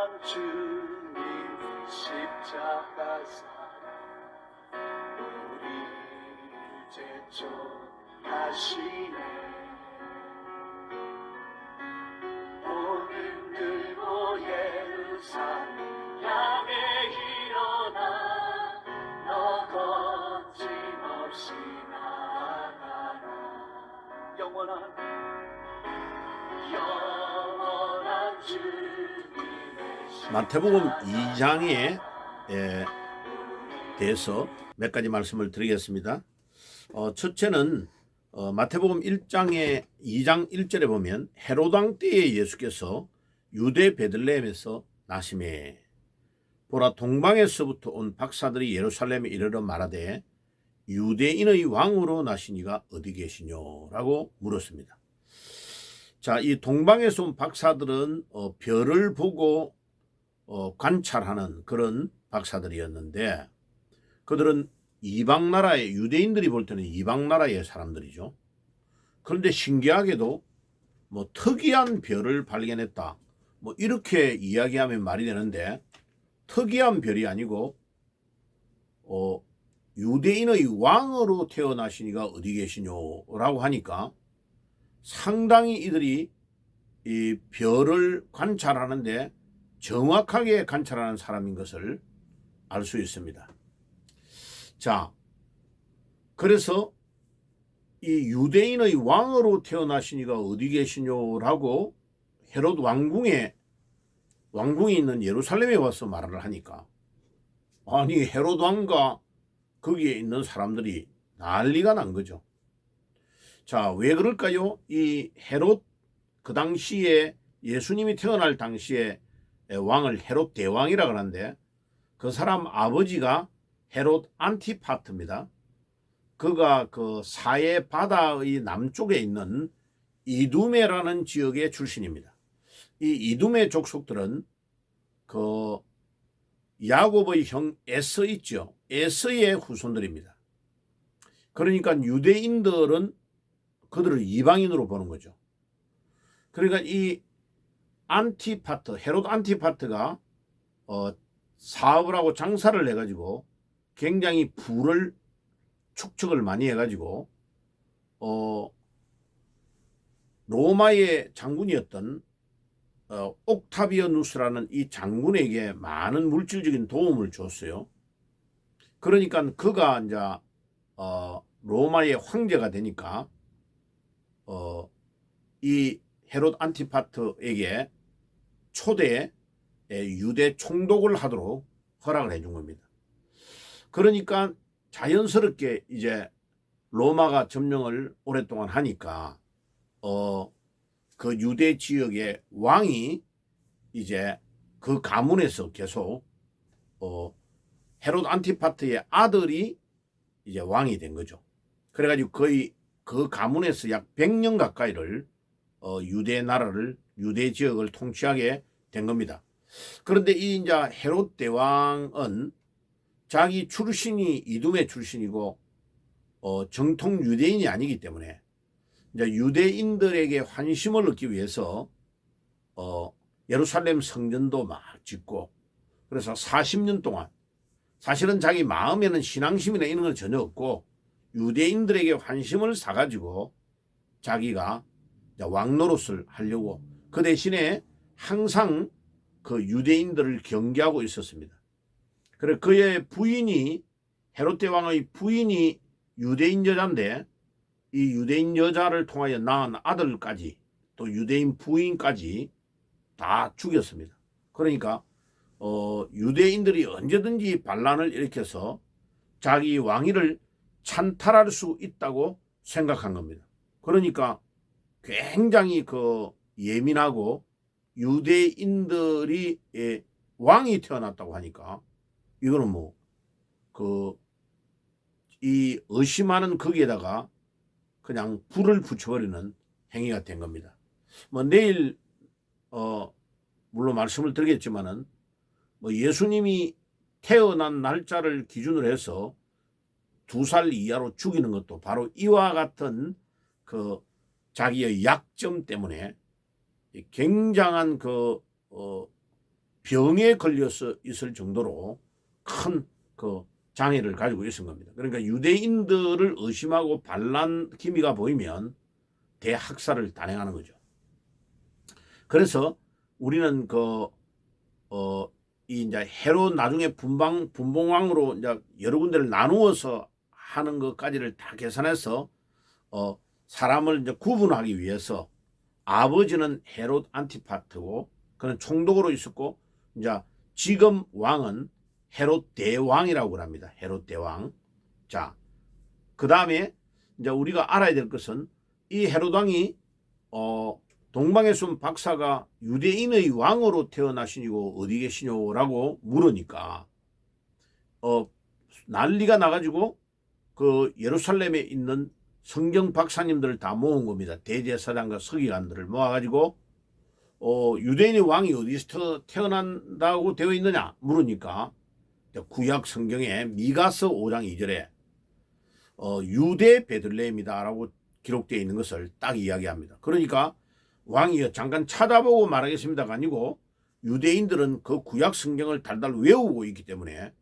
영원한 주님 십자가사 우리 제촉하시네. 오늘 들고 예루살렘 향해 일어나 너 거침없이 나아가라. 영원한 주님의 마태복음 2장에 대해서 몇 가지 말씀을 드리겠습니다. 첫째는 마태복음 1장의 2장 1절에 보면 헤롯 왕 때에 예수께서 유대 베들레헴에서 나시매 보라 동방에서부터 온 박사들이 예루살렘에 이르러 말하되 유대인의 왕으로 나신 이가 어디 계시뇨? 라고 물었습니다. 자, 이 동방에서 온 박사들은 별을 보고 관찰하는 그런 박사들이었는데 그들은 이방 나라의 유대인들이 볼 때는 이방 나라의 사람들이죠. 그런데 신기하게도 뭐 특이한 별을 발견했다, 뭐 이렇게 이야기하면 말이 되는데 특이한 별이 아니고 유대인의 왕으로 태어나신 이가 어디 계시뇨라고 하니까 상당히 이들이 이 별을 관찰하는데 정확하게 관찰하는 사람인 것을 알 수 있습니다. 자, 그래서 이 유대인의 왕으로 태어나신 이가 어디 계시뇨라고 헤롯 왕궁이 있는 예루살렘에 와서 말을 하니까 아니 헤롯 왕과 거기에 있는 사람들이 난리가 난 거죠. 자, 왜 그럴까요? 이 헤롯, 그 당시에 예수님이 태어날 당시에 왕을 헤롯 대왕이라고 하는데 그 사람 아버지가 헤롯 안티파트입니다. 그가 그 사해 바다의 남쪽에 있는 이두메라는 지역의 출신입니다. 이 이두메 족속들은 그 야곱의 형 에서 있죠. 에서의 후손들입니다. 그러니까 유대인들은 그들을 이방인으로 보는 거죠. 그러니까 이 안티파트, 헤롯 안티파트가 사업을 하고 장사를 해가지고 굉장히 부를 축적을 많이 해가지고 로마의 장군이었던 옥타비아누스라는 이 장군에게 많은 물질적인 도움을 줬어요. 그러니까 그가 이제 로마의 황제가 되니까 이 헤롯 안티파트에게 초대 유대 총독을 하도록 허락을 해준 겁니다. 그러니까 자연스럽게 이제 로마가 점령을 오랫동안 하니까 그 유대 지역의 왕이 이제 그 가문에서 계속 헤롯 안티파트의 아들이 이제 왕이 된 거죠. 그래가지고 거의 그 가문에서 약 100년 가까이를 유대 나라를, 유대 지역을 통치하게 된 겁니다. 그런데 이 이제 헤롯 대왕은 자기 출신이 이두메 출신이고 정통 유대인이 아니기 때문에 이제 유대인들에게 환심을 얻기 위해서 예루살렘 성전도 막 짓고 그래서 40년 동안 사실은 자기 마음에는 신앙심이나 이런 건 전혀 없고 유대인들에게 환심을 사가지고 자기가 왕 노릇을 하려고 그 대신에 항상 그 유대인들을 경계하고 있었습니다. 그래 그의 부인이 헤롯 대왕의 부인이 유대인 여자인데 이 유대인 여자를 통하여 낳은 아들까지 또 유대인 부인까지 다 죽였습니다. 그러니까 유대인들이 언제든지 반란을 일으켜서 자기 왕위를 찬탈할 수 있다고 생각한 겁니다. 그러니까 굉장히 그 예민하고 유대인들이 왕이 태어났다고 하니까 이거는 뭐 이 의심하는 거기에다가 그냥 불을 붙여버리는 행위가 된 겁니다. 뭐 내일 물론 말씀을 드리겠지만은 뭐 예수님이 태어난 날짜를 기준으로 해서 2살 이하로 죽이는 것도 바로 이와 같은 그 자기의 약점 때문에 굉장한 그 병에 걸려서 있을 정도로 큰 그 장애를 가지고 있은 겁니다. 그러니까 유대인들을 의심하고 반란 기미가 보이면 대학살을 단행하는 거죠. 그래서 우리는 이 이제 헤롯 나중에 분봉왕으로 이제 여러 군데를 나누어서 하는 것까지를 다 계산해서 사람을 이제 구분하기 위해서 아버지는 헤롯 안티파트고 그는 총독으로 있었고 이제 지금 왕은 헤롯 대왕이라고 합니다. 헤롯 대왕. 자, 그 다음에 이제 우리가 알아야 될 것은 이 헤롯 왕이 동방의 쏜 박사가 유대인의 왕으로 태어나시니고 어디 계시냐라고 물으니까 난리가 나가지고 그 예루살렘에 있는 성경 박사님들을 다 모은 겁니다. 대제사장과 서기관들을 모아가지고 유대인의 왕이 어디서 태어난다고 되어 있느냐 물으니까 구약 성경에 미가서 5장 2절에 유대 베들레헴이다라고 기록되어 있는 것을 딱 이야기합니다. 그러니까 왕이 잠깐 찾아보고 말하겠습니다가 아니고 유대인들은 그 구약 성경을 달달 외우고 있기 때문에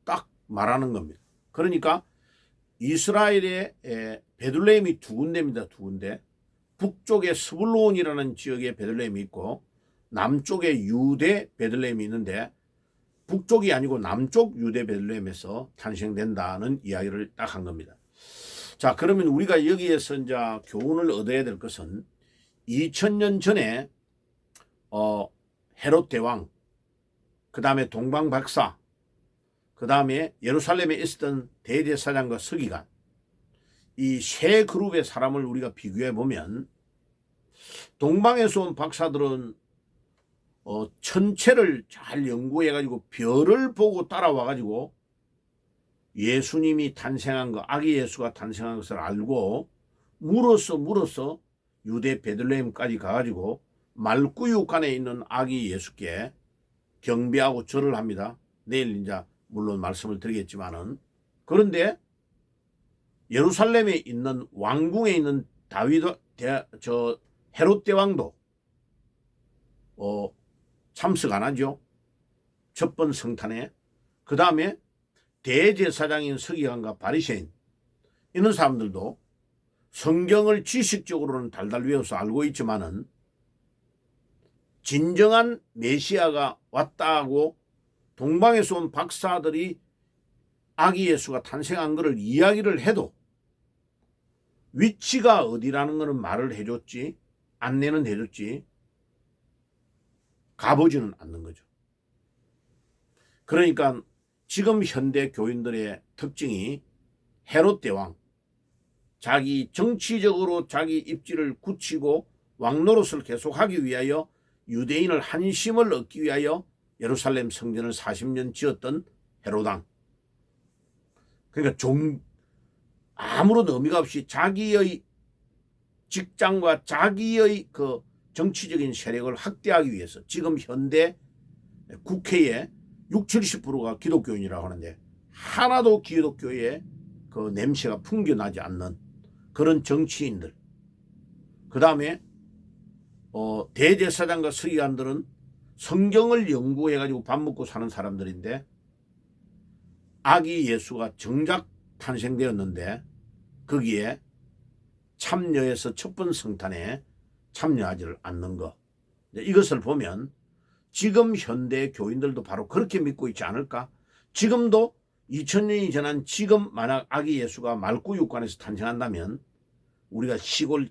딱 말하는 겁니다. 그러니까 이스라엘의 베들레헴이 두 군데입니다. 두 군데. 북쪽에 스불론이라는 지역에 베들레헴이 있고 남쪽에 유대 베들레헴이 있는데 북쪽이 아니고 남쪽 유대 베들레헴에서 탄생된다는 이야기를 딱 한 겁니다. 자, 그러면 우리가 여기에서 이제 교훈을 얻어야 될 것은 2000년 전에 헤롯 대왕, 그 다음에 동방 박사, 그 다음에 예루살렘에 있었던 대제사장과 서기관, 이 세 그룹의 사람을 우리가 비교해 보면 동방에서 온 박사들은 천체를 잘 연구해 가지고 별을 보고 따라와 가지고 예수님이 탄생한 거, 아기 예수가 탄생한 것을 알고 물어서 유대 베들레헴까지 가가지고 말구육간에 있는 아기 예수께 경배하고 절을 합니다. 내일 이제 물론 말씀을 드리겠지만은, 그런데 예루살렘에 있는 왕궁에 있는 헤롯 대왕도 참석 안 하죠. 첫 번 성탄에. 그 다음에 대제사장인 서기관과 바리새인 이런 사람들도 성경을 지식적으로는 달달 외워서 알고 있지만은 진정한 메시아가 왔다고 동방에서 온 박사들이 아기 예수가 탄생한 것을 이야기를 해도 위치가 어디라는 것은 말을 해줬지, 안내는 해줬지 가보지는 않는 거죠. 그러니까 지금 현대 교인들의 특징이 헤롯 대왕, 자기 정치적으로 자기 입지를 굳히고 왕노릇을 계속하기 위하여 유대인을 한심을 얻기 위하여 예루살렘 성전을 40년 지었던 헤롯왕. 그러니까 아무런 의미가 없이 자기의 직장과 자기의 그 정치적인 세력을 확대하기 위해서 지금 현대 국회에 60~70%가 기독교인이라고 하는데 하나도 기독교의 그 냄새가 풍겨나지 않는 그런 정치인들, 그 다음에 대제사장과 서기관들은 성경을 연구해가지고 밥 먹고 사는 사람들인데 아기 예수가 정작 탄생되었는데 거기에 참여해서 첫 번 성탄에 참여하지를 않는 것, 이것을 보면 지금 현대 교인들도 바로 그렇게 믿고 있지 않을까? 지금도 2000년이 지난 지금 만약 아기 예수가 말구육관에서 탄생한다면 우리가 시골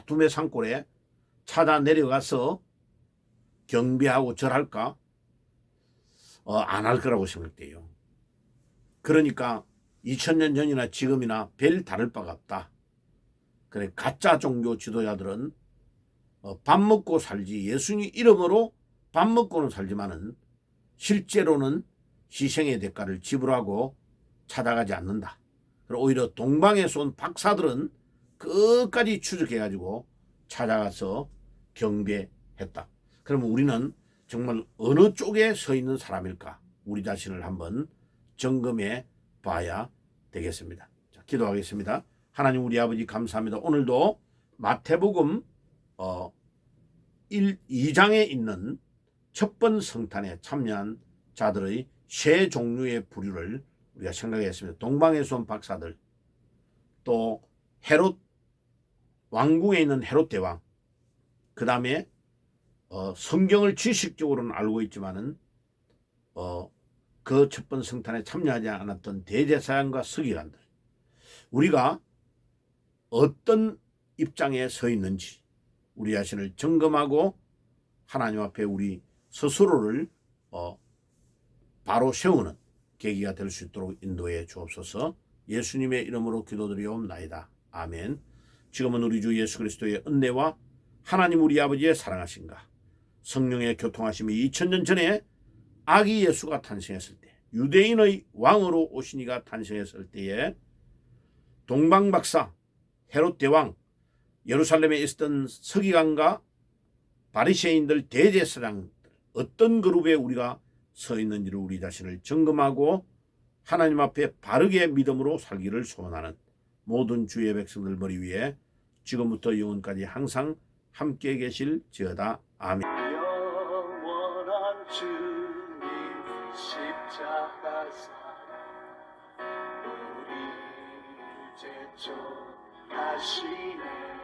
두메 산골에 찾아 내려가서 경배하고 절할까? 안 할 거라고 생각돼요. 그러니까 2000년 전이나 지금이나 별 다를 바가 없다. 그래, 가짜 종교 지도자들은 밥 먹고 살지, 예수님 이름으로 밥 먹고는 살지만은 실제로는 희생의 대가를 지불하고 찾아가지 않는다. 그리고 오히려 동방에서 온 박사들은 끝까지 추적해가지고 찾아가서 경배했다. 그러면 우리는 정말 어느 쪽에 서 있는 사람일까? 우리 자신을 한번 점검해 봐야 되겠습니다. 자, 기도하겠습니다. 하나님 우리 아버지 감사합니다. 오늘도 마태복음 2장에 있는 첫 번 성탄에 참여한 자들의 세 종류의 부류를 우리가 생각했습니다. 동방에서 온 박사들, 또 헤롯 왕궁에 있는 헤롯 대왕, 그 다음에 성경을 지식적으로는 알고 있지만은 그 첫 번 성탄에 참여하지 않았던 대제사장과 서기관들, 우리가 어떤 입장에 서 있는지 우리 자신을 점검하고 하나님 앞에 우리 스스로를 바로 세우는 계기가 될 수 있도록 인도해 주옵소서. 예수님의 이름으로 기도드리옵나이다. 아멘. 지금은 우리 주 예수 그리스도의 은혜와 하나님 우리 아버지의 사랑하심과 성령의 교통하심이 2000년 전에 아기 예수가 탄생했을 때, 유대인의 왕으로 오신 이가 탄생했을 때에 동방박사 헤롯 대왕, 예루살렘에 있었던 서기관과 바리새인들, 대제사장들, 어떤 그룹에 우리가 서 있는지를 우리 자신을 점검하고 하나님 앞에 바르게 믿음으로 살기를 소원하는 모든 주의 백성들 머리 위에 지금부터 영원까지 항상 함께 계실지어다. 아멘. 영원한 주님 십자가 사랑 우리 죄 좀 하시네.